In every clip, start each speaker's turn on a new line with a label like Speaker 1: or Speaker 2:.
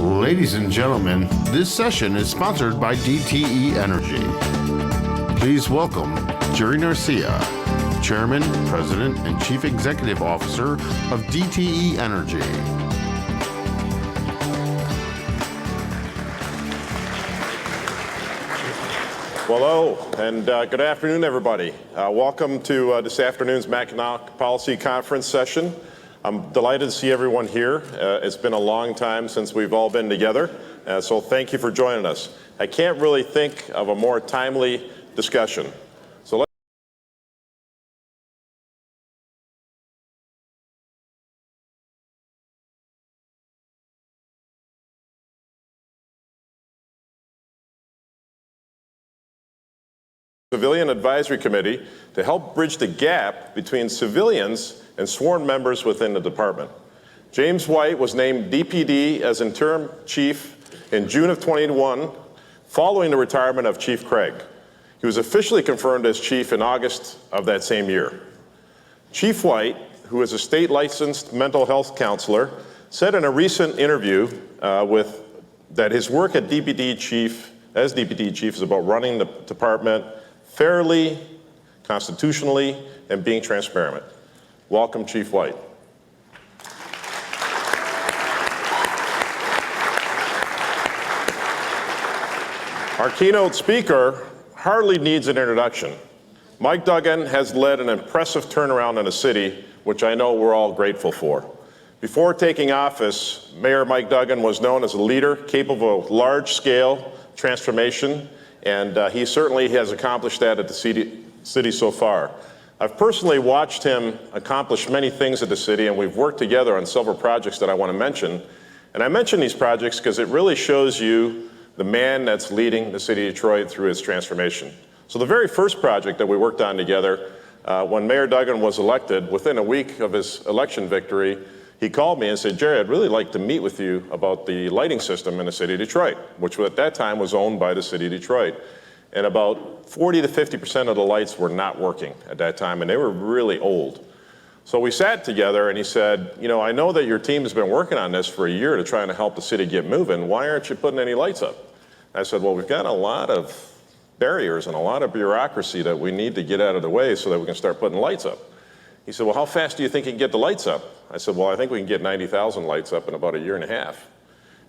Speaker 1: Ladies and gentlemen, this session is sponsored by DTE Energy. Please welcome Jerry Norcia, Chairman, President, and Chief Executive Officer of DTE Energy.
Speaker 2: Hello, and good afternoon, everybody. Welcome to this afternoon's Mackinac Policy Conference session. I'm delighted to see everyone here. It's been a long time since we've all been together, so thank you for joining us. I can't really think of a more timely discussion. Civilian Advisory Committee to help bridge the gap between civilians and sworn members within the department. James White was named DPD as interim chief in June of 21, following the retirement of Chief Craig. He was officially confirmed as chief in August of that same year. Chief White, who is a state licensed mental health counselor, said in a recent interview that his work as DPD chief is about running the department fairly, constitutionally, and being transparent. Welcome, Chief White. Our keynote speaker hardly needs an introduction. Mike Duggan has led an impressive turnaround in the city, which I know we're all grateful for. Before taking office, Mayor Mike Duggan was known as a leader capable of large-scale transformation, and he certainly has accomplished that at the city so far. I've personally watched him accomplish many things at the city, and we've worked together on several projects that I want to mention. And I mention these projects because it really shows you the man that's leading the city of Detroit through its transformation. So the very first project that we worked on together, when Mayor Duggan was elected, within a week of his election victory, he called me and said, Jerry, I'd really like to meet with you about the lighting system in the city of Detroit, which at that time was owned by the city of Detroit. And about 40 to 50% of the lights were not working at that time, and they were really old. So we sat together and he said, you know, I know that your team has been working on this for a year to try and help the city get moving. Why aren't you putting any lights up? I said, well, we've got a lot of barriers and a lot of bureaucracy that we need to get out of the way so that we can start putting lights up. He said, well, how fast do you think you can get the lights up? I said, well, I think we can get 90,000 lights up in about a year and a half.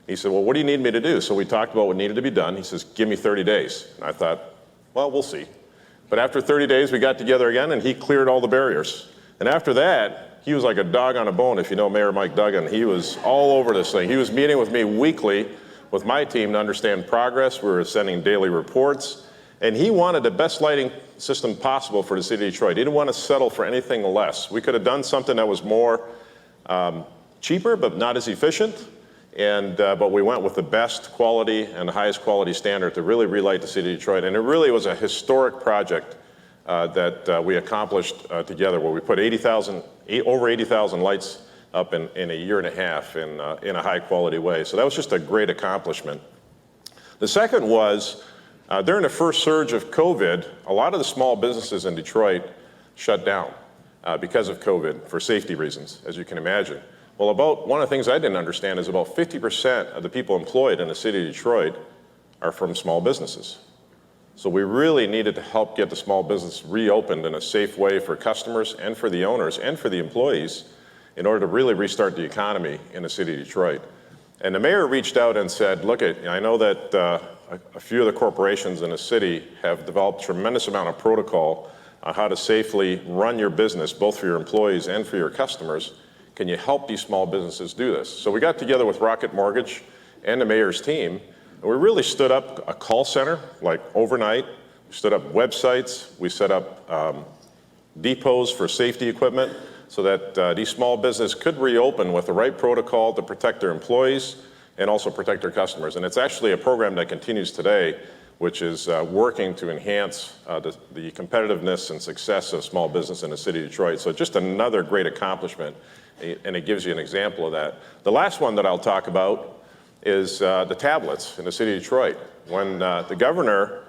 Speaker 2: He said, well, what do you need me to do? So we talked about what needed to be done. He says, give me 30 days. And I thought, well, we'll see. But after 30 days, we got together again and he cleared all the barriers. And after that, he was like a dog on a bone, if you know Mayor Mike Duggan. He was all over this thing. He was meeting with me weekly with my team to understand progress. We were sending daily reports. And he wanted the best lighting system possible for the city of Detroit. He didn't want to settle for anything less. We could have done something that was more cheaper, but not as efficient. But we went with the best quality and the highest quality standard to really relight the city of Detroit. And it really was a historic project that we accomplished together, where we put over 80,000 lights up in a year and a half in a high quality way. So that was just a great accomplishment. The second was, during the first surge of COVID, a lot of the small businesses in Detroit shut down because of COVID for safety reasons, as you can imagine. Well, one of the things I didn't understand is about 50% of the people employed in the city of Detroit are from small businesses. So we really needed to help get the small business reopened in a safe way for customers and for the owners and for the employees in order to really restart the economy in the city of Detroit. And the mayor reached out and said, look, I know that a few of the corporations in the city have developed a tremendous amount of protocol on how to safely run your business, both for your employees and for your customers. Can you help these small businesses do this? So we got together with Rocket Mortgage and the mayor's team, and we really stood up a call center, like overnight. We stood up websites. We set up depots for safety equipment so that these small businesses could reopen with the right protocol to protect their employees and also protect their customers. And it's actually a program that continues today, which is working to enhance the competitiveness and success of small business in the city of Detroit. So just another great accomplishment, and it gives you an example of that. The last one that I'll talk about is the tablets in the city of Detroit. When the governor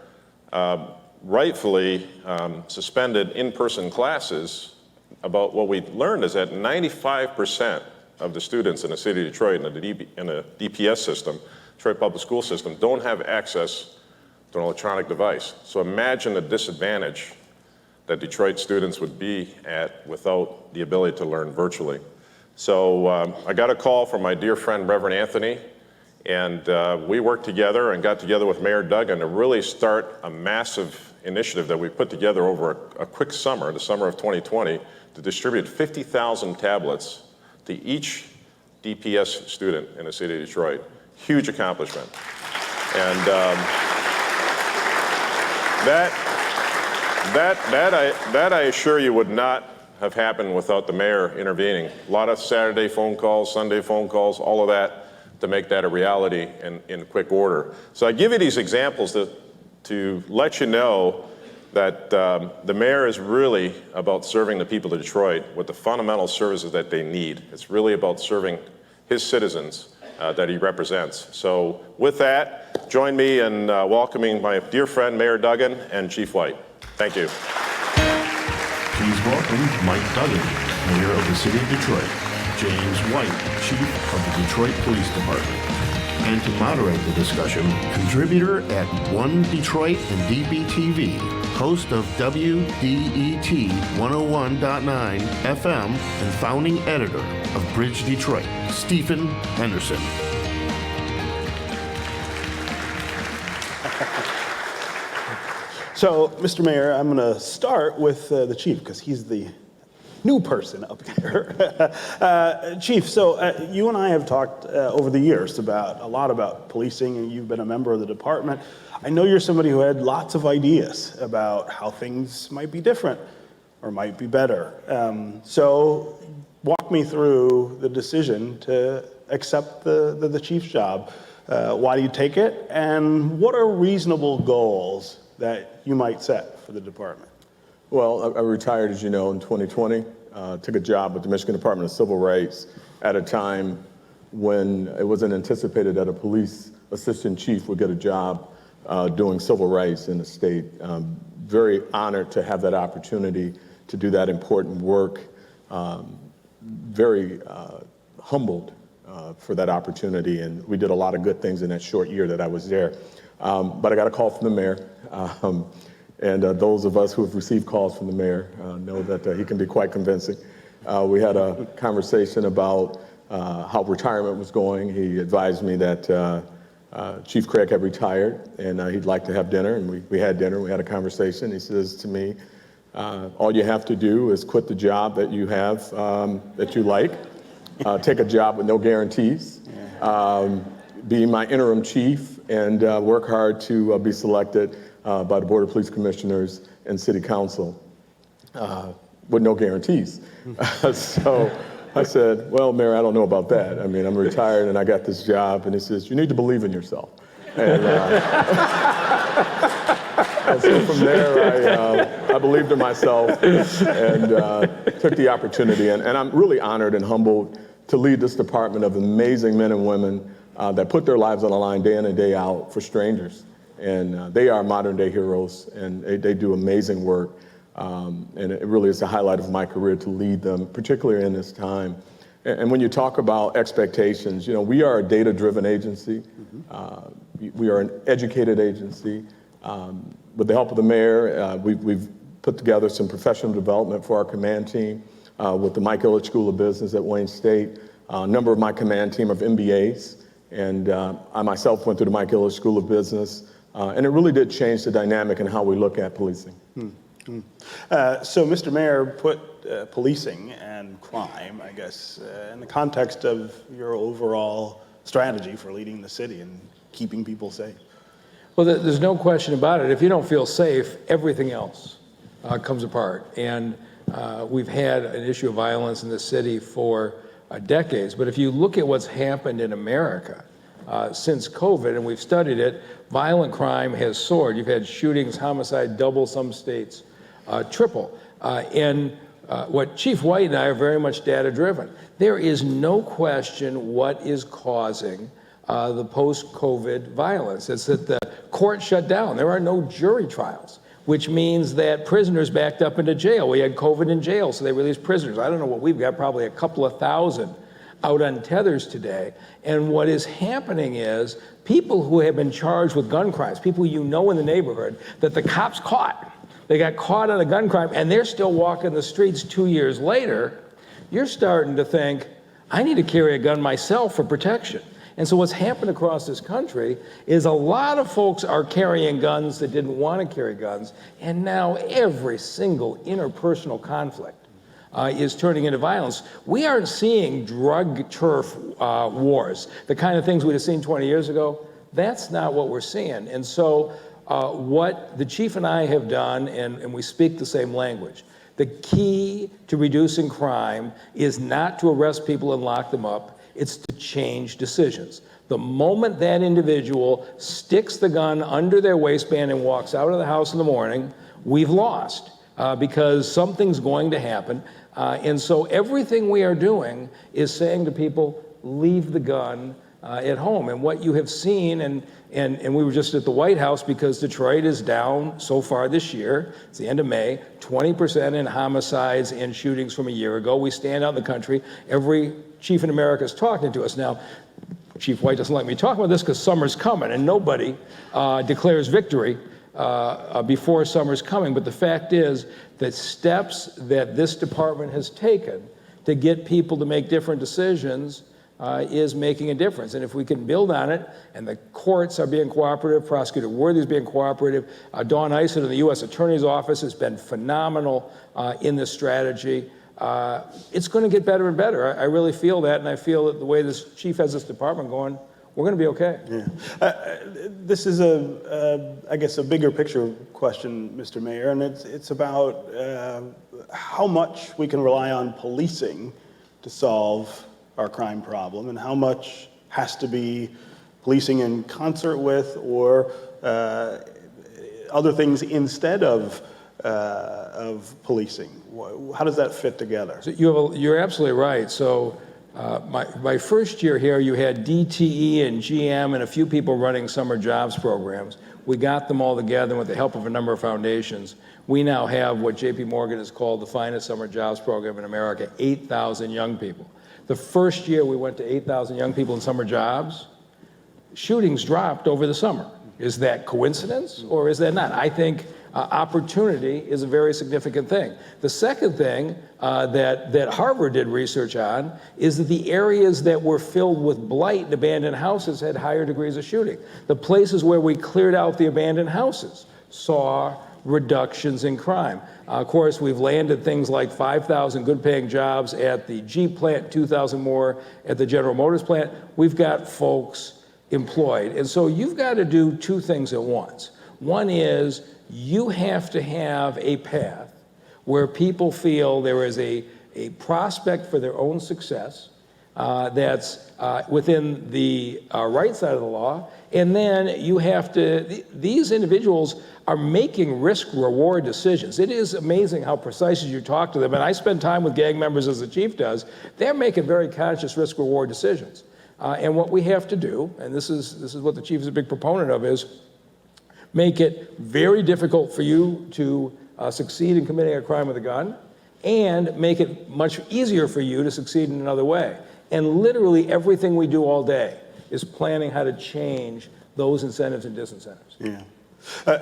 Speaker 2: rightfully suspended in-person classes, about what we learned is that 95% of the students in the city of Detroit in the DPS system, Detroit Public School System, don't have access to an electronic device. So imagine the disadvantage that Detroit students would be at without the ability to learn virtually. So I got a call from my dear friend, Reverend Anthony, and we worked together and got together with Mayor Duggan to really start a massive initiative that we put together over a quick summer, the summer of 2020, to distribute 50,000 tablets to each DPS student in the city of Detroit. Huge accomplishment. And that I assure you would not have happened without the mayor intervening. A lot of Saturday phone calls, Sunday phone calls, all of that to make that a reality in quick order. So I give you these examples to let you know that the mayor is really about serving the people of Detroit with the fundamental services that they need. It's really about serving his citizens that he represents. So with that, join me in welcoming my dear friend, Mayor Duggan and Chief White. Thank you.
Speaker 1: Please welcome Mike Duggan, Mayor of the City of Detroit, James White, Chief of the Detroit Police Department. And to moderate the discussion, contributor at One Detroit and DBTV, host of WDET 101.9 FM, and founding editor of BridgeDetroit, Stephen Henderson.
Speaker 3: So, Mr. Mayor, I'm going to start with the chief because he's the new person up here. Chief, so you and I have talked over the years about a lot about policing, and you've been a member of the department. I know you're somebody who had lots of ideas about how things might be different or might be better. So walk me through the decision to accept the chief's job. Why do you take it? And what are reasonable goals that you might set for the department?
Speaker 4: Well, I retired, as you know, in 2020, took a job with the Michigan Department of Civil Rights at a time when it wasn't anticipated that a police assistant chief would get a job doing civil rights in the state. Very honored to have that opportunity to do that important work. Very humbled for that opportunity, and we did a lot of good things in that short year that I was there. But I got a call from the mayor. And those of us who have received calls from the mayor know that he can be quite convincing. We had a conversation about how retirement was going. He advised me that Chief Craig had retired and he'd like to have dinner. And we had dinner, we had a conversation. He says to me, all you have to do is quit the job that you have, that you like, take a job with no guarantees, be my interim chief, and work hard to be selected by the Board of Police Commissioners and City Council with no guarantees. So I said, well, Mayor, I don't know about that. I mean, I'm retired and I got this job. And he says, you need to believe in yourself. And, and so from there, I believed in myself and took the opportunity. And I'm really honored and humbled to lead this department of amazing men and women that put their lives on the line day in and day out for strangers. And they are modern day heroes, and they do amazing work. And it really is a highlight of my career to lead them, particularly in this time. And when you talk about expectations, you know, we are a data-driven agency. We are an educated agency. With the help of the mayor, we've put together some professional development for our command team with the Mike Ilitch School of Business at Wayne State. A number of my command team are MBAs, and I myself went through the Mike Ilitch School of Business. And it really did change the dynamic in how we look at policing.
Speaker 3: So, Mr. Mayor, put policing and crime, I guess, in the context of your overall strategy for leading the city and keeping people safe.
Speaker 5: Well, there's no question about it. If you don't feel safe, everything else comes apart. And we've had an issue of violence in the city for decades. But if you look at what's happened in America, since COVID, and we've studied it, violent crime has soared. You've had shootings, homicide double, some states triple. And what Chief White and I are very much data-driven. There is no question what is causing the post-COVID violence. It's that the court shut down. There are no jury trials, which means that prisoners backed up into jail. We had COVID in jail, so they released prisoners. I don't know what we've got, probably a couple of thousand out on tethers today. And what is happening is people who have been charged with gun crimes, people you know in the neighborhood, that the cops caught. They got caught on a gun crime, and they're still walking the streets 2 years later. You're starting to think, I need to carry a gun myself for protection. And so what's happened across this country is a lot of folks are carrying guns that didn't want to carry guns, and now every single interpersonal conflict is turning into violence. We aren't seeing drug turf wars, the kind of things we'd have seen 20 years ago. That's not what we're seeing. And so what the chief and I have done, and we speak the same language, the key to reducing crime is not to arrest people and lock them up, it's to change decisions. The moment that individual sticks the gun under their waistband and walks out of the house in the morning, we've lost because something's going to happen. And so everything we are doing is saying to people, leave the gun at home. And what you have seen, and we were just at the White House because Detroit is down so far this year, it's the end of May, 20% in homicides and shootings from a year ago. We stand out in the country. Every chief in America is talking to us. Now, Chief White doesn't like me talking about this because summer's coming, and nobody declares victory before summer's coming. But the fact is that steps that this department has taken to get people to make different decisions is making a difference. And if we can build on it, and the courts are being cooperative, Prosecutor Worthy is being cooperative, Dawn Eisen of the U.S. Attorney's Office has been phenomenal in this strategy. It's going to get better and better. I really feel that, and I feel that the way this chief has this department going, we're going to be okay.
Speaker 3: Yeah. This is I guess, a bigger picture question, Mr. Mayor, and it's about how much we can rely on policing to solve our crime problem, and how much has to be policing in concert with or other things instead of policing. How does that fit together?
Speaker 5: So you're absolutely right. So my first year here, you had DTE and GM and a few people running summer jobs programs. We got them all together with the help of a number of foundations. We now have what JP Morgan has called the finest summer jobs program in America, 8,000 young people. The first year we went to 8,000 young people in summer jobs, shootings dropped over the summer. Is that coincidence or is that not? I think opportunity is a very significant thing. The second thing that Harvard did research on is that the areas that were filled with blight and abandoned houses had higher degrees of shooting. The places where we cleared out the abandoned houses saw reductions in crime. Of course, we've landed things like 5,000 good-paying jobs at the Jeep plant, 2,000 more at the General Motors plant. We've got folks employed. And so you've got to do two things at once. One is you have to have a path where people feel there is a prospect for their own success that's within the right side of the law. And then you have to, these individuals are making risk-reward decisions. It is amazing how precise as you talk to them, and I spend time with gang members as the chief does, they're making very conscious risk-reward decisions. And what we have to do, and this is what the chief is a big proponent of, is make it very difficult for you to succeed in committing a crime with a gun, and make it much easier for you to succeed in another way. And literally everything we do all day is planning how to change those incentives and disincentives.
Speaker 3: Yeah.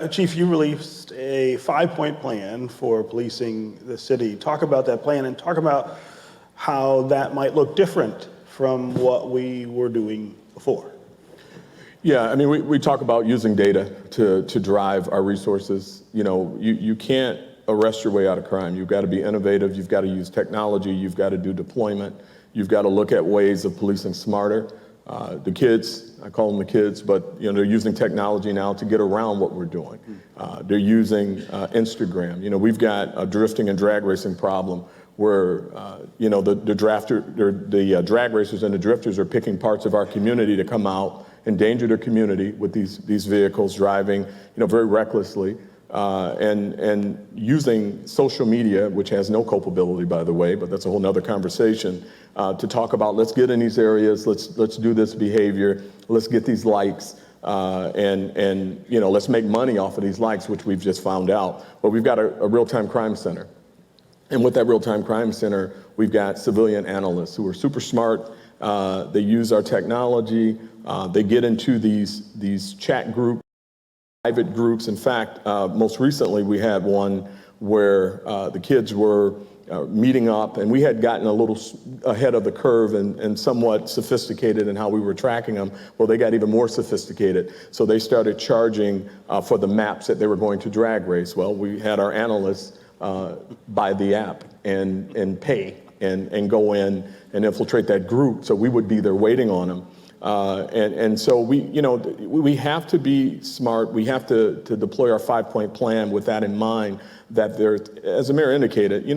Speaker 3: Chief, you released a 5-point plan for policing the city. Talk about that plan and talk about how that might look different from what we were doing before.
Speaker 4: Yeah, I mean, we talk about using data to drive our resources. You know, you can't arrest your way out of crime. You've got to be innovative. You've got to use technology. You've got to do deployment. You've got to look at ways of policing smarter. The kids, I call them the kids, but you know they're using technology now to get around what we're doing. They're using Instagram. You know, we've got a drifting and drag racing problem where you know the drag racers and the drifters are picking parts of our community to come out, endanger their community with these vehicles, driving very recklessly. And using social media, which has no culpability, by the way, but that's a whole nother conversation, to talk about, let's get in these areas, let's do this behavior, let's get these likes, and let's make money off of these likes, which we've just found out. But we've got a real-time crime center. And with that real-time crime center, we've got civilian analysts who are super smart, They use our technology. They get into these chat groups, private groups. In fact, most recently we had one where the kids were meeting up, and we had gotten a little ahead of the curve and somewhat sophisticated in how we were tracking them. Well, they got even more sophisticated. So they started charging for the maps that they were going to drag race. Well, we had our analysts buy the app and pay and go in and infiltrate that group. So we would be there waiting on them. And so we have to be smart. We have to deploy our 5-point plan with that in mind, that there's, as the mayor indicated,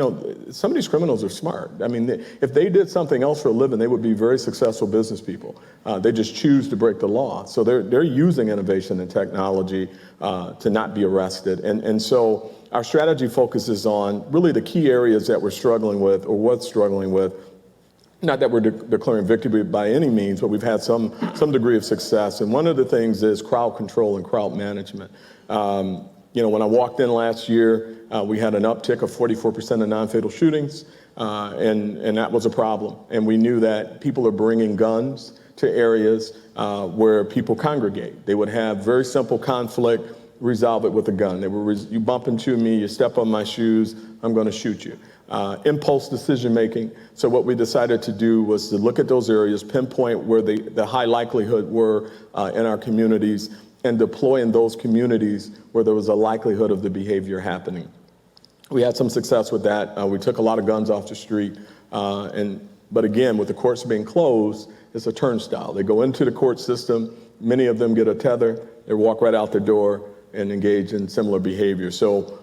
Speaker 4: some of these criminals are smart. I mean, if they did something else for a living, they would be very successful business people. They just choose to break the law. So they're using innovation and technology to not be arrested. And so our strategy focuses on really the key areas that we're struggling with, or what's struggling with. Not that we're declaring victory by any means, but we've had some degree of success. And one of the things is crowd control and crowd management. When I walked in last year, we had an uptick of 44% of non-fatal shootings, and that was a problem. And we knew that people are bringing guns to areas where people congregate. They would have very simple conflict, resolve it with a gun. You bump into me, you step on my shoes, I'm going to shoot you. Impulse decision making. So what we decided to do was to look at those areas, pinpoint where the high likelihood were in our communities, and deploy in those communities where there was a likelihood of the behavior happening. We had some success with that. We took a lot of guns off the street. But again, with the courts being closed, it's a turnstile. They go into the court system. Many of them get a tether. They walk right out the door and engage in similar behavior. So,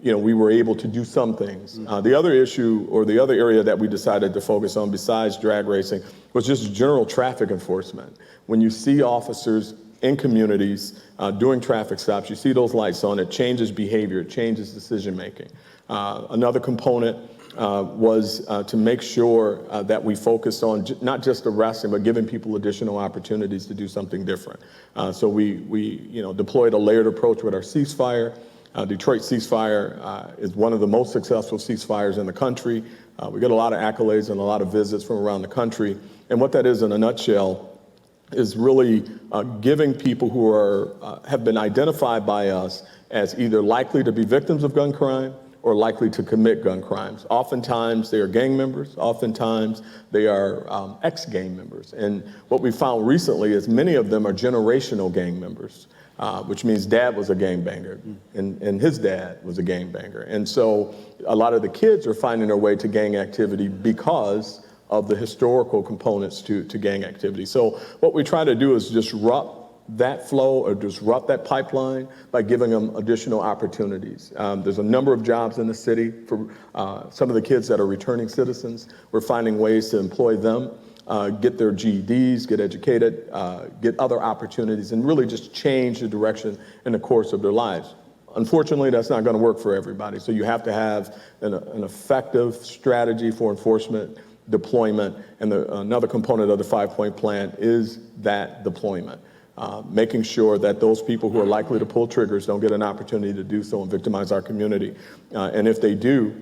Speaker 4: we were able to do some things. The other issue, or the other area that we decided to focus on besides drag racing, was just general traffic enforcement. When you see officers in communities doing traffic stops, you see those lights on, it changes behavior, it changes decision making. Another component was to make sure that we focused on not just arresting, but giving people additional opportunities to do something different. So we deployed a layered approach with our ceasefire. Detroit ceasefire is one of the most successful ceasefires in the country. We get a lot of accolades and a lot of visits from around the country. And what that is in a nutshell is really giving people who have been identified by us as either likely to be victims of gun crime or likely to commit gun crimes. Oftentimes they are gang members, oftentimes they are ex-gang members. And what we found recently is many of them are generational gang members, which means dad was a gangbanger and his dad was a gangbanger. And so a lot of the kids are finding their way to gang activity because of the historical components to gang activity. So what we try to do is disrupt that flow or disrupt that pipeline by giving them additional opportunities. There's a number of jobs in the city for some of the kids that are returning citizens. We're finding ways to employ them, get their GEDs, get educated, get other opportunities, and really just change the direction and the course of their lives. Unfortunately, that's not going to work for everybody. So you have to have an effective strategy for enforcement, deployment, and another component of the 5-point plan is that deployment. Making sure that those people who are likely to pull triggers don't get an opportunity to do so and victimize our community. And if they do,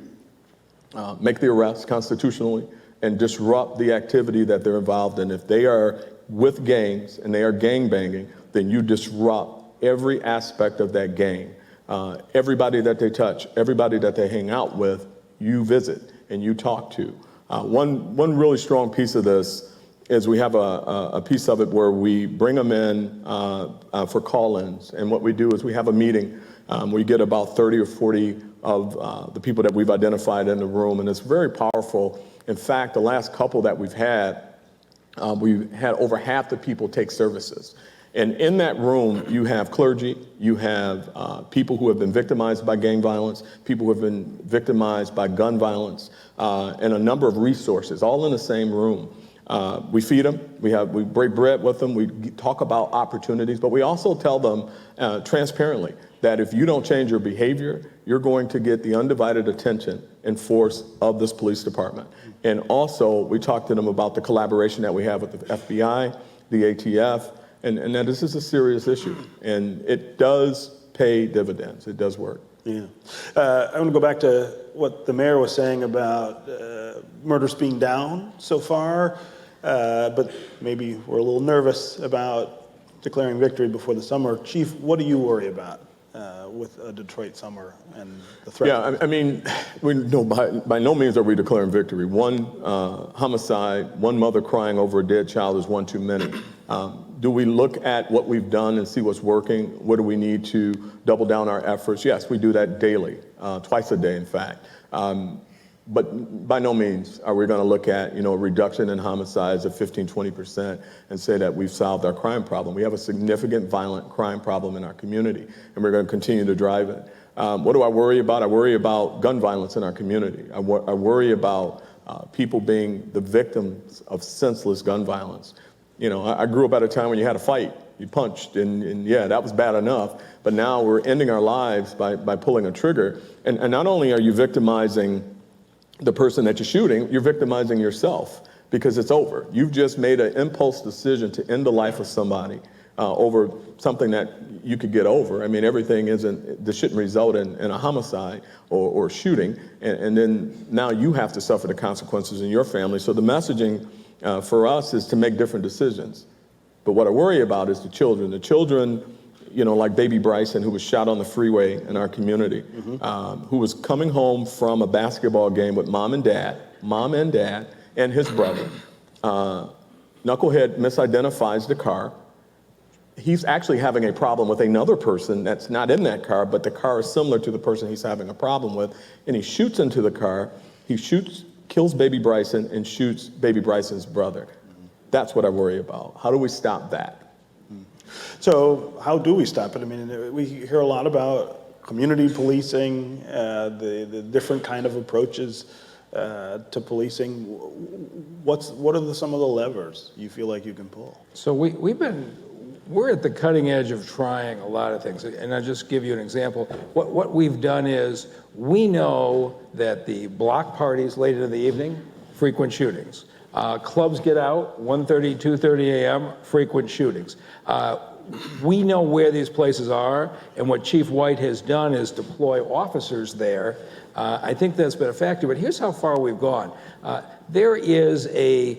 Speaker 4: make the arrest constitutionally and disrupt the activity that they're involved in. If they are with gangs and they are gang banging, then you disrupt every aspect of that gang. Everybody that they touch, everybody that they hang out with, you visit and you talk to. One really strong piece of this is we have a piece of it where we bring them in for call-ins. And what we do is we have a meeting. We get about 30 or 40 of the people that we've identified in the room, and it's very powerful. In fact, the last couple that we've had over half the people take services. And in that room, you have clergy, you have people who have been victimized by gang violence, people who have been victimized by gun violence, and a number of resources, all in the same room. We feed them, we break bread with them, we talk about opportunities, but we also tell them transparently that if you don't change your behavior, you're going to get the undivided attention and force of this police department. And also, we talk to them about the collaboration that we have with the FBI, the ATF, and that this is a serious issue, and it does pay dividends. It does work.
Speaker 3: Yeah. I want to go back to what the mayor was saying about murders being down so far. but maybe we're a little nervous about declaring victory before the summer. Chief, what do you worry about with a Detroit summer and the threat?
Speaker 4: Yeah, I mean, by no means are we declaring victory. One homicide, one mother crying over a dead child is one too many. Do we look at what we've done and see what's working? What do we need to double down our efforts? Yes, we do that daily, twice a day, in fact. But by no means are we going to look at, a reduction in homicides of 15-20% and say that we've solved our crime problem. We have a significant violent crime problem in our community, and we're going to continue to drive it. What do I worry about? I worry about gun violence in our community. I worry about people being the victims of senseless gun violence. I grew up at a time when you had a fight, you punched, and yeah, that was bad enough. But now we're ending our lives by pulling a trigger. And not only are you victimizing the person that you're shooting, you're victimizing yourself because it's over. You've just made an impulse decision to end the life of somebody over something that you could get over. I mean, this shouldn't result in a homicide or shooting. And then now you have to suffer the consequences in your family. So the messaging for us is to make different decisions. But what I worry about is the children. The children, like baby Bryson, who was shot on the freeway in our community, who was coming home from a basketball game with mom and dad, and his brother. Knucklehead misidentifies the car. He's actually having a problem with another person that's not in that car, but the car is similar to the person he's having a problem with. And he shoots into the car. He kills baby Bryson and shoots baby Bryson's brother. That's what I worry about. How do we stop that?
Speaker 3: So how do we stop it? I mean, we hear a lot about community policing, the different kind of approaches to policing. What are some of the levers you feel like you can pull?
Speaker 5: So we're at the cutting edge of trying a lot of things. And I'll just give you an example. What we've done is we know that the block parties late in the evening, frequent shootings. Clubs get out, 1:30, 2:30 a.m., frequent shootings. We know where these places are, and what Chief White has done is deploy officers there. I think that's been a factor, but here's how far we've gone. There is a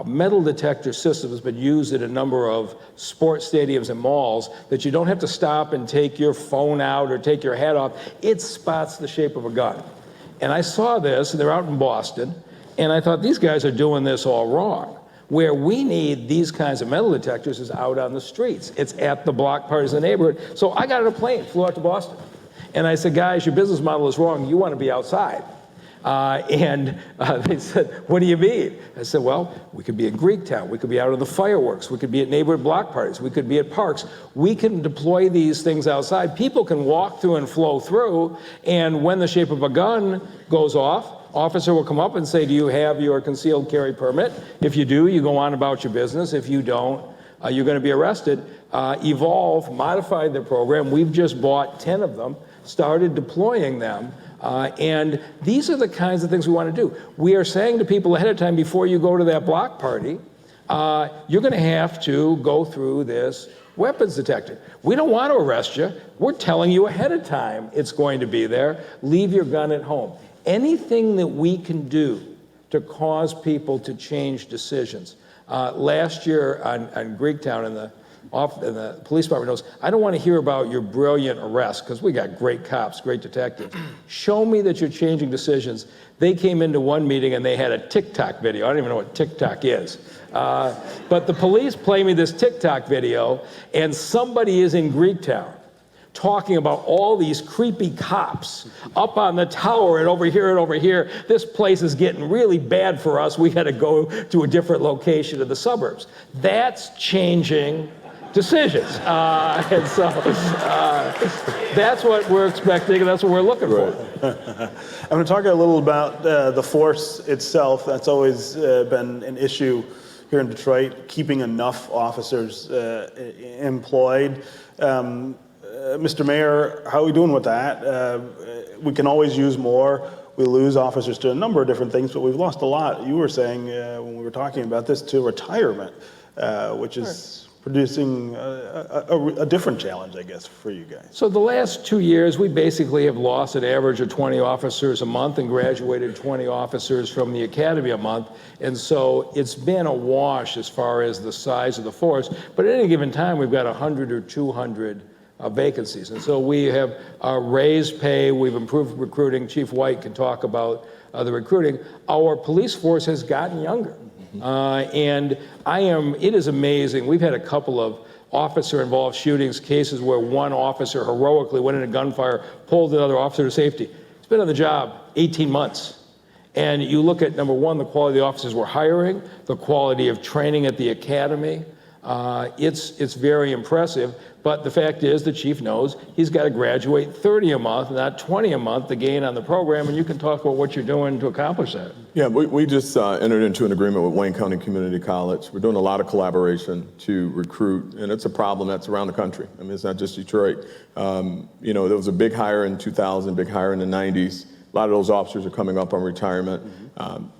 Speaker 5: metal detector system that's been used at a number of sports stadiums and malls that you don't have to stop and take your phone out or take your hat off. It spots the shape of a gun. And I saw this, and they're out in Boston, and I thought, these guys are doing this all wrong. Where we need these kinds of metal detectors is out on the streets. It's at the block parties in the neighborhood. So I got on a plane, flew out to Boston. And I said, guys, your business model is wrong. You want to be outside. They said, what do you mean? I said, well, we could be in Greektown. We could be out on the fireworks. We could be at neighborhood block parties. We could be at parks. We can deploy these things outside. People can walk through and flow through. And when the shape of a gun goes off, officer will come up and say, do you have your concealed carry permit? If you do, you go on about your business. If you don't, you're going to be arrested. Evolve modified their program. We've just bought 10 of them, started deploying them. And these are the kinds of things we want to do. We are saying to people ahead of time, before you go to that block party, you're going to have to go through this weapons detector. We don't want to arrest you. We're telling you ahead of time it's going to be there. Leave your gun at home. Anything that we can do to cause people to change decisions. Last year on Greektown, and the police department knows, I don't want to hear about your brilliant arrest, because we got great cops, great detectives. Show me that you're changing decisions. They came into one meeting and they had a TikTok video. I don't even know what TikTok is. But the police play me this TikTok video, and somebody is in Greektown talking about all these creepy cops up on the tower and over here and over here. This place is getting really bad for us. We got to go to a different location in the suburbs. That's changing decisions. And so that's what we're expecting, and that's what we're looking for.
Speaker 3: I'm going to talk a little about the force itself. That's always been an issue here in Detroit, keeping enough officers employed. Mr. Mayor, how are we doing with that? We can always use more. We lose officers to a number of different things, but we've lost a lot. You were saying when we were talking about this, to retirement, which is producing a different challenge, I guess, for you guys.
Speaker 5: So the last 2 years, we basically have lost an average of 20 officers a month and graduated 20 officers from the academy a month. And so it's been a wash as far as the size of the force. But at any given time, we've got 100 or 200 vacancies. And so we have raised pay, we've improved recruiting. Chief White can talk about the recruiting. Our police force has gotten younger. And it is amazing. We've had a couple of officer-involved shootings, cases where one officer heroically went into gunfire, pulled another officer to safety. He's been on the job 18 months. And you look at, number one, the quality of the officers we're hiring, the quality of training at the academy. It's very impressive. But the fact is, the chief knows he's got to graduate 30 a month, not 20 a month to gain on the program. And you can talk about what you're doing to accomplish that.
Speaker 4: Yeah, we just entered into an agreement with Wayne County Community College. We're doing a lot of collaboration to recruit, and it's a problem that's around the country. I mean, it's not just Detroit. There was a big hire in 2000, big hire in the 90s. A lot of those officers are coming up on retirement.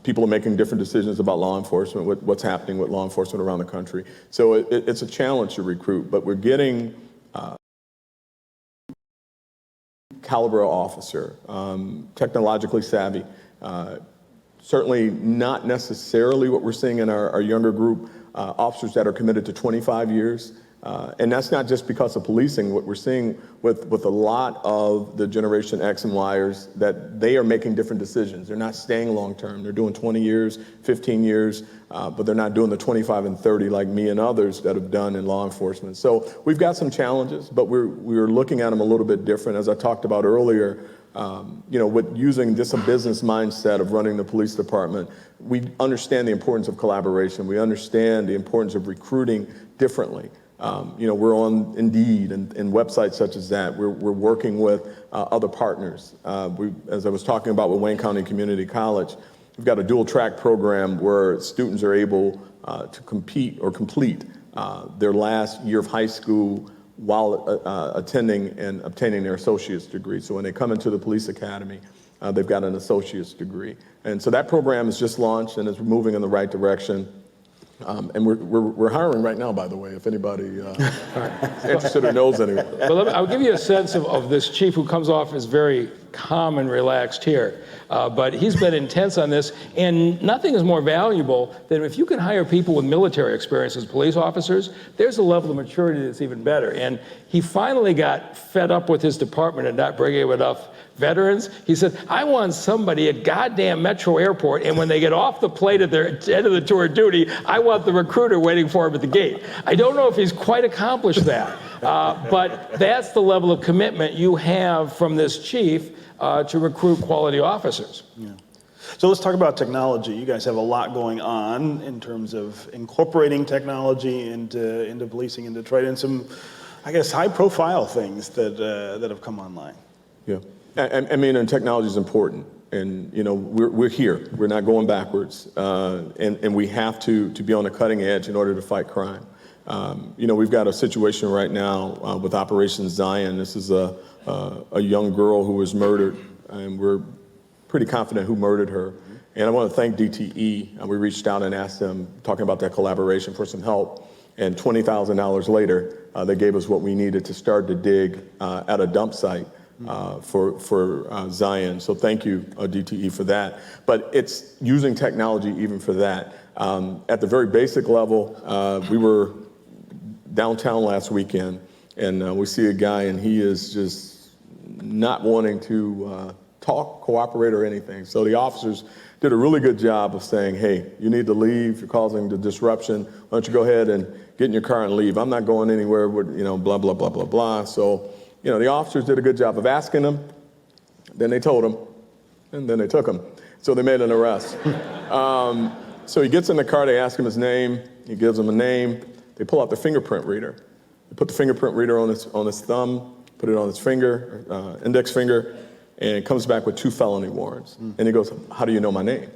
Speaker 4: People are making different decisions about law enforcement, what's happening with law enforcement around the country. So it's a challenge to recruit, but we're getting caliber officer, technologically savvy. Certainly not necessarily what we're seeing in our younger group, officers that are committed to 25 years. And that's not just because of policing. What we're seeing with a lot of the Generation X and Yers, that they are making different decisions. They're not staying long term. They're doing 20 years, 15 years, but they're not doing the 25 and 30 like me and others that have done in law enforcement. So we've got some challenges, but we're looking at them a little bit different. As I talked about earlier, with using this a business mindset of running the police department, we understand the importance of collaboration. We understand the importance of recruiting differently. We're on Indeed and websites such as that. We're working with other partners. As I was talking about with Wayne County Community College, we've got a dual track program where students are able to compete or complete their last year of high school while attending and obtaining their associate's degree. So when they come into the police academy, they've got an associate's degree. And so that program is just launched and is moving in the right direction. And we're hiring right now, by the way, if anybody interested or knows anyone.
Speaker 5: Well, I'll give you a sense of this chief who comes off as very calm and relaxed here. But he's been intense on this, and nothing is more valuable than if you can hire people with military experience as police officers. There's a level of maturity that's even better. And he finally got fed up with his department and not bringing enough veterans. He said, I want somebody at goddamn Metro Airport, and when they get off the plane at their end of the tour of duty, I want the recruiter waiting for him at the gate. I don't know if he's quite accomplished that, but that's the level of commitment you have from this chief to recruit quality officers. Yeah.
Speaker 3: So let's talk about technology. You guys have a lot going on in terms of incorporating technology into policing in Detroit, and some, I guess, high-profile things that have come online.
Speaker 4: Yeah. I mean, and technology is important, and we're here. We're not going backwards, and we have to be on the cutting edge in order to fight crime. We've got a situation right now with Operation Zion. This is a young girl who was murdered, and we're pretty confident who murdered her. And I want to thank DTE. We reached out and asked them, talking about that collaboration, for some help. And $20,000 later, they gave us what we needed to start to dig at a dump site. For Zion. So thank you, DTE, for that. But it's using technology even for that. At the very basic level, we were downtown last weekend, and we see a guy, and he is just not wanting to talk, cooperate, or anything. So the officers did a really good job of saying, hey, you need to leave. You're causing the disruption. Why don't you go ahead and get in your car and leave? I'm not going anywhere with, blah, blah, blah, blah, blah. So the officers did a good job of asking them, then they told them, and then they took him. So they made an arrest. So he gets in the car, they ask him his name, he gives them a name, they pull out the fingerprint reader. They put the fingerprint reader on his thumb, put it on his finger, index finger, and it comes back with 2 felony warrants. And he goes, how do you know my name?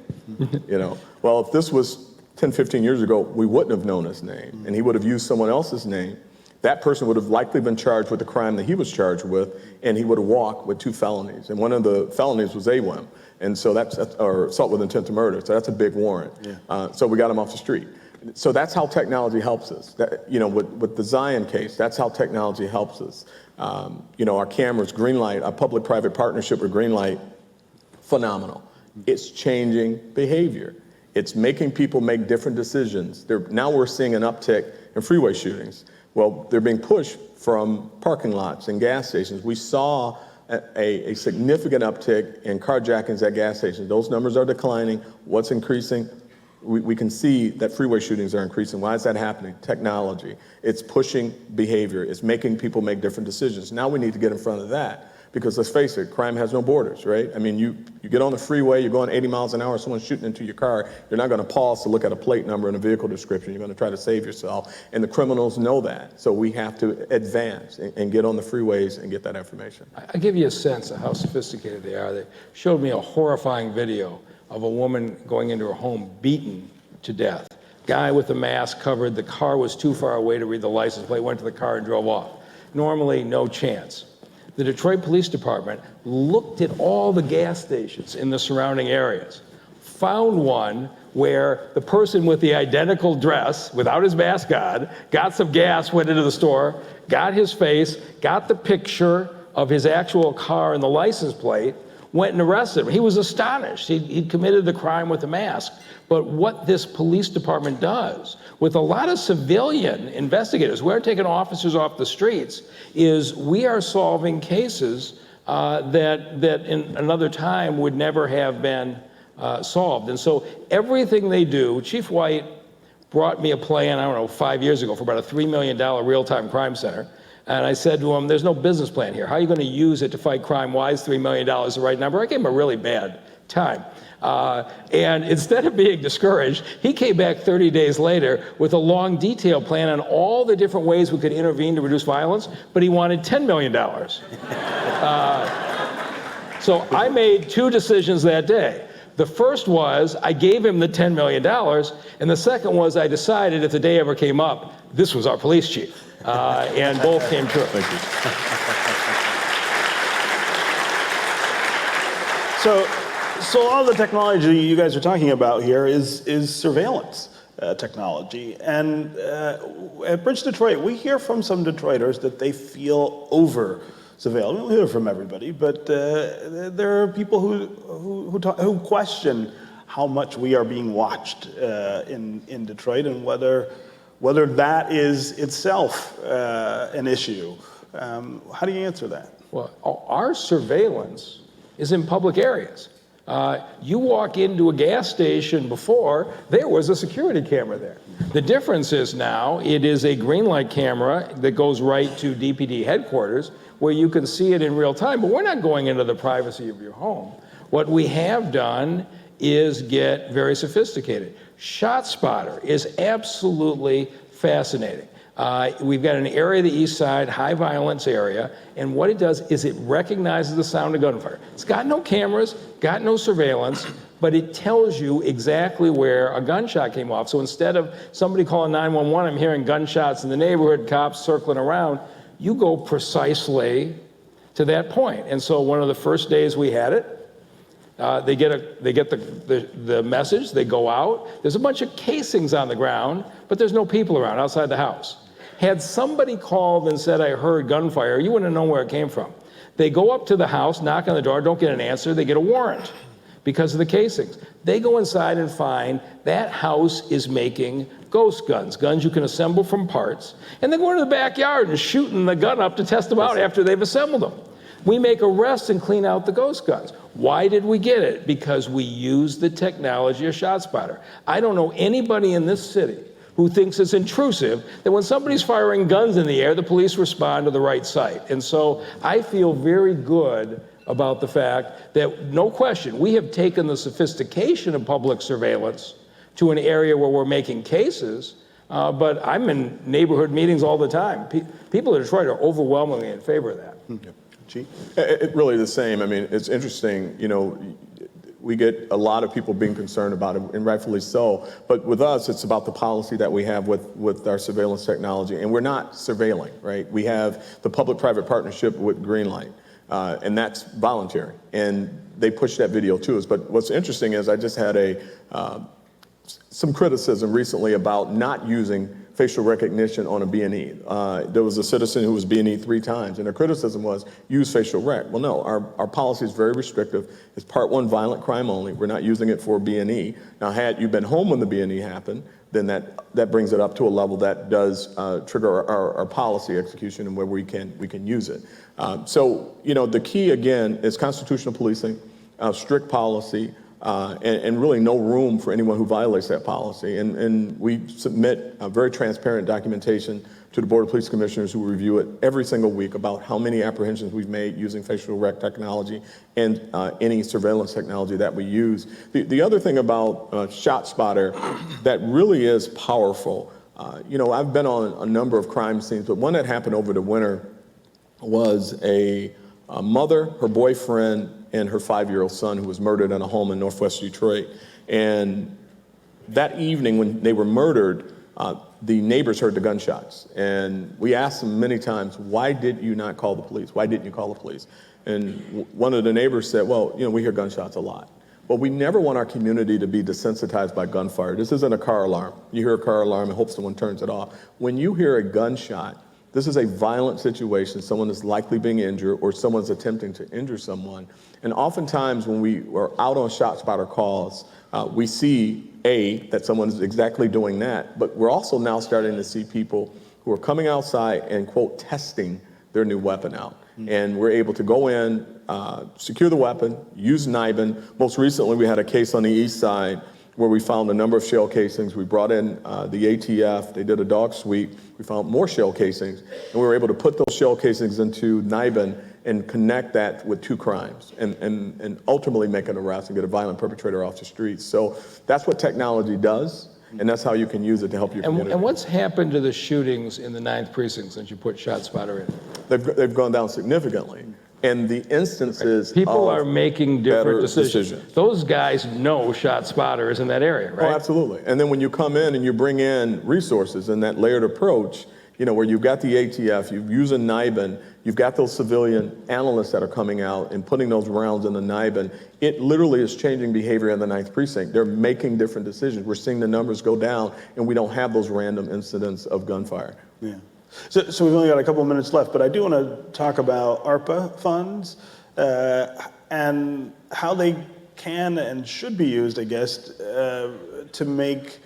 Speaker 4: Well, if this was 10, 15 years ago, we wouldn't have known his name, and he would have used someone else's name. That person would have likely been charged with the crime that he was charged with, and he would have walked with 2 felonies. And one of the felonies was AWIM, and so that's or assault with intent to murder. So that's a big warrant. Yeah. So we got him off the street. So that's how technology helps us. With the Zion case, that's how technology helps us. Our cameras, Greenlight, our public-private partnership with Greenlight, phenomenal. It's changing behavior. It's making people make different decisions. Now we're seeing an uptick in freeway shootings. Well, they're being pushed from parking lots and gas stations. We saw a significant uptick in carjackings at gas stations. Those numbers are declining. What's increasing? We can see that freeway shootings are increasing. Why is that happening? Technology. It's pushing behavior. It's making people make different decisions. Now we need to get in front of that because let's face it, crime has no borders, right? I mean, you get on the freeway, you're going 80 miles an hour, someone's shooting into your car, you're not going to pause to look at a plate number and a vehicle description. You're going to try to save yourself. And the criminals know that. So we have to advance and get on the freeways and get that information.
Speaker 5: I give you a sense of how sophisticated they are. They showed me a horrifying video of a woman going into her home beaten to death. Guy with the mask covered, the car was too far away to read the license plate, went to the car and drove off. Normally, no chance. The Detroit Police Department looked at all the gas stations in the surrounding areas, found one where the person with the identical dress, without his mask on, got some gas, went into the store, got his face, got the picture of his actual car and the license plate, went and arrested him. He was astonished. He'd committed the crime with a mask. But what this police department does with a lot of civilian investigators, we're taking officers off the streets, is we are solving cases that in another time would never have been solved. And so everything they do, Chief White brought me a plan, I don't know, 5 years ago for about a $3 million real-time crime center. And I said to him, there's no business plan here. How are you going to use it to fight crime? Why is $3 million the right number? I gave him a really bad time. And instead of being discouraged, he came back 30 days later with a long detailed plan on all the different ways we could intervene to reduce violence, but he wanted $10 million. So I made two decisions that day. The first was I gave him the $10 million, and the second was I decided if the day ever came up, this was our police chief. And both came true.
Speaker 4: Thank you.
Speaker 3: So all the technology you guys are talking about here is surveillance technology. And at BridgeDetroit, we hear from some Detroiters that they feel over-surveilled. We don't hear from everybody, but there are people who question how much we are being watched in Detroit and whether that is itself an issue. How do you answer that?
Speaker 5: Well, our surveillance is in public areas. You walk into a gas station before, there was a security camera there. The difference is now it is a green light camera that goes right to DPD headquarters where you can see it in real time, but we're not going into the privacy of your home. What we have done is get very sophisticated. ShotSpotter is absolutely fascinating. We've got an area of the east side, high violence area, and what it does is it recognizes the sound of gunfire. It's got no cameras, got no surveillance, but it tells you exactly where a gunshot came off. So instead of somebody calling 911, I'm hearing gunshots in the neighborhood, cops circling around, you go precisely to that point. And so one of the first days we had it, they get the message, they go out, there's a bunch of casings on the ground, but there's no people around outside the house. Had somebody called and said, I heard gunfire, you wouldn't know where it came from. They go up to the house, knock on the door, don't get an answer, they get a warrant because of the casings. They go inside and find that house is making ghost guns, guns you can assemble from parts, and they go into the backyard and shooting the gun up to test them out after they've assembled them. We make arrests and clean out the ghost guns. Why did we get it? Because we use the technology of ShotSpotter. I don't know anybody in this city who thinks it's intrusive that when somebody's firing guns in the air, the police respond to the right site. And so I feel very good about the fact that, no question, we have taken the sophistication of public surveillance to an area where we're making cases, but I'm in neighborhood meetings all the time. People in Detroit are overwhelmingly in favor of that.
Speaker 3: Okay.
Speaker 4: It really the same. I mean, it's interesting, we get a lot of people being concerned about it, and rightfully so. But with us, it's about the policy that we have with our surveillance technology. And we're not surveilling, right? We have the public-private partnership with Greenlight, and that's voluntary. And they push that video to us. But what's interesting is I just had a some criticism recently about not using facial recognition on a B&E. There was a citizen who was B&E 3 times, and their criticism was use facial rec. Well, no, our policy is very restrictive. It's Part 1 violent crime only. We're not using it for B&E. Now, had you been home when the B&E happened, then that brings it up to a level that does trigger our policy execution and where we can use it. So, the key, again, is constitutional policing, strict policy, and really no room for anyone who violates that policy. And we submit a very transparent documentation to the Board of Police Commissioners, who review it every single week, about how many apprehensions we've made using facial rec technology and any surveillance technology that we use. The other thing about ShotSpotter that really is powerful, I've been on a number of crime scenes, but one that happened over the winter was a mother, her boyfriend, and her 5-year-old son, who was murdered in a home in Northwest Detroit. And that evening when they were murdered, the neighbors heard the gunshots. And we asked them many times, why did you not call the police? Why didn't you call the police? And one of the neighbors said, well, we hear gunshots a lot. But we never want our community to be desensitized by gunfire. This isn't a car alarm. You hear a car alarm and hope someone turns it off. When you hear a gunshot, this is a violent situation. Someone is likely being injured, or someone's attempting to injure someone. And oftentimes when we are out on ShotSpotter calls, we see, that someone is exactly doing that, but we're also now starting to see people who are coming outside and, quote, testing their new weapon out. And we're able to go in, secure the weapon, use NIBIN. Most recently, we had a case on the east side where we found a number of shell casings. We brought in the ATF. They did a dog sweep. We found more shell casings, and we were able to put those shell casings into NIBIN and connect that with 2 crimes and ultimately make an arrest and get a violent perpetrator off the streets. So that's what technology does, and that's how you can use it to help your community.
Speaker 5: And what's happened to the shootings in the 9th precinct since you put ShotSpotter in?
Speaker 4: They've gone down significantly. And the instances
Speaker 5: people
Speaker 4: of
Speaker 5: are making different decisions.
Speaker 4: decisions.
Speaker 5: Those guys know ShotSpotter is in that area, right?
Speaker 4: Oh, absolutely. And then when you come in and you bring in resources in that layered approach, where you've got the ATF, you're using NIBIN, you've got those civilian analysts that are coming out and putting those rounds in the NIBIN, it literally is changing behavior in the 9th precinct. They're making different decisions. We're seeing the numbers go down, and we don't have those random incidents of gunfire.
Speaker 3: Yeah. So we've only got a couple of minutes left, but I do want to talk about ARPA funds and how they can and should be used, I guess, to make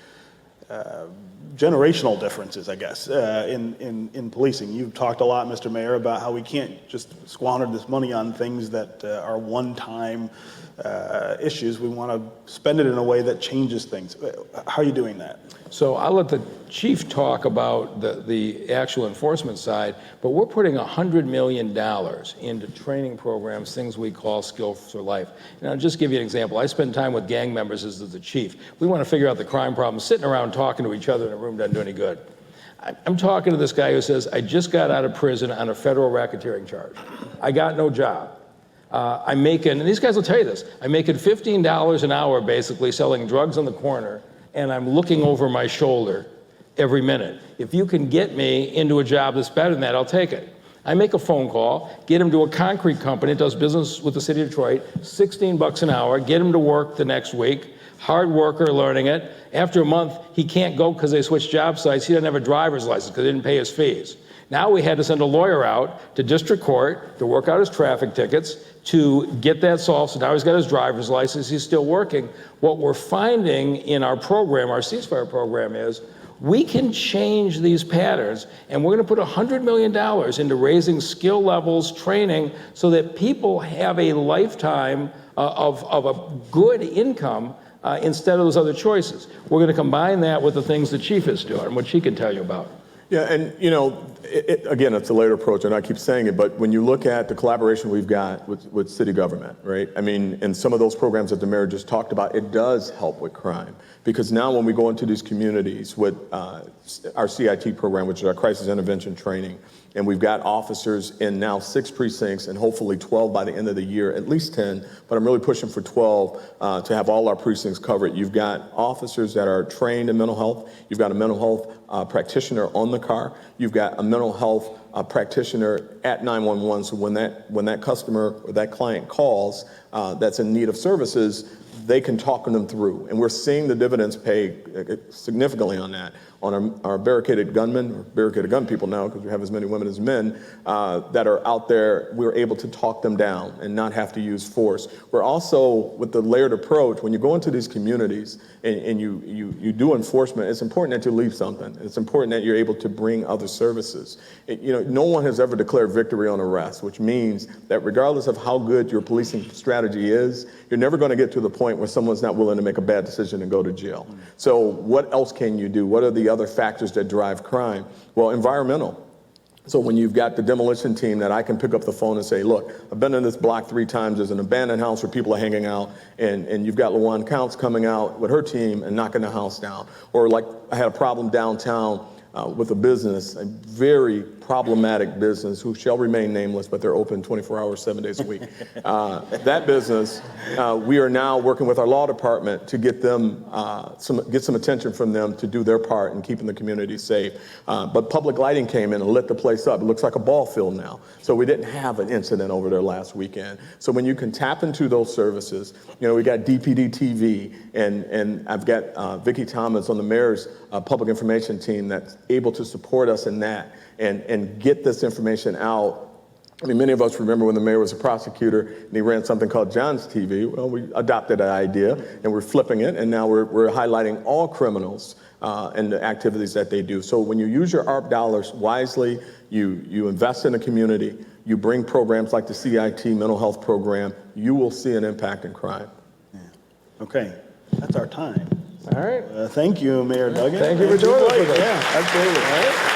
Speaker 3: generational differences, I guess, in policing. You've talked a lot, Mr. Mayor, about how we can't just squander this money on things that are one-time issues. We want to spend it in a way that changes things. How are you doing that?
Speaker 5: So I'll let the chief talk about the actual enforcement side, but we're putting $100 million into training programs, things we call Skills for Life. And I'll just give you an example. I spend time with gang members as the chief. We want to figure out the crime problem. Sitting around talking to each other in a room doesn't do any good. I'm talking to this guy who says, I just got out of prison on a federal racketeering charge. I got no job. I'm making, and these guys will tell you this, I'm making $15 an hour basically selling drugs on the corner, and I'm looking over my shoulder every minute. If you can get me into a job that's better than that, I'll take it. I make a phone call, get him to a concrete company that does business with the city of Detroit, $16 an hour, get him to work the next week, hard worker learning it. After a month, he can't go because they switched job sites. He doesn't have a driver's license because they didn't pay his fees. Now we had to send a lawyer out to district court to work out his traffic tickets to get that solved. So now he's got his driver's license. He's still working. What we're finding in our program, our ceasefire program, is we can change these patterns, and we're going to put $100 million into raising skill levels, training, so that people have a lifetime of a good income instead of those other choices. We're going to combine that with the things the chief is doing, which he can tell you about.
Speaker 4: Yeah, and again, it's a layered approach, and I keep saying it, but when you look at the collaboration we've got with city government, right? I mean, and some of those programs that the mayor just talked about, it does help with crime. Because now when we go into these communities with our CIT program, which is our crisis intervention training, and we've got officers in now 6 precincts and hopefully 12 by the end of the year, at least 10, but I'm really pushing for 12 to have all our precincts covered. You've got officers that are trained in mental health. You've got a mental health practitioner on the car. You've got a mental health practitioner at 911. So when that customer or that client calls that's in need of services, they can talk them through. And we're seeing the dividends pay significantly on that. On our barricaded gunmen, or barricaded gun people now, because we have as many women as men, that are out there, we're able to talk them down and not have to use force. We're also, with the layered approach, when you go into these communities and you do enforcement, it's important that you leave something. It's important that you're able to bring other services. No one has ever declared victory on arrest, which means that regardless of how good your policing strategy is, you're never going to get to the point where someone's not willing to make a bad decision and go to jail. So what else can you do? What are the other factors that drive crime? Well, environmental. So when you've got the demolition team that I can pick up the phone and say, look, I've been in this block 3 times, there's an abandoned house where people are hanging out, and you've got LaJuan Counts coming out with her team and knocking the house down. Or like I had a problem downtown with a business, a very problematic business who shall remain nameless, but they're open 24 hours, 7 days a week. That business, we are now working with our law department to get them get some attention from them to do their part in keeping the community safe. But public lighting came in and lit the place up. It looks like a ball field now. So we didn't have an incident over there last weekend. So when you can tap into those services, we got DPD TV, and I've got Vicki Thomas on the mayor's public information team that's able to support us in that and get this information out. I mean, many of us remember when the mayor was a prosecutor and he ran something called John's TV. Well, we adopted that idea and we're flipping it, and now we're highlighting all criminals and the activities that they do. So when you use your ARP dollars wisely, you invest in the community, you bring programs like the CIT mental health program, you will see an impact in crime.
Speaker 3: Yeah. Okay, that's our time.
Speaker 5: All right.
Speaker 3: Thank you, Mayor Duggan.
Speaker 5: Thank you for joining us.
Speaker 3: Yeah, absolutely.
Speaker 5: All right.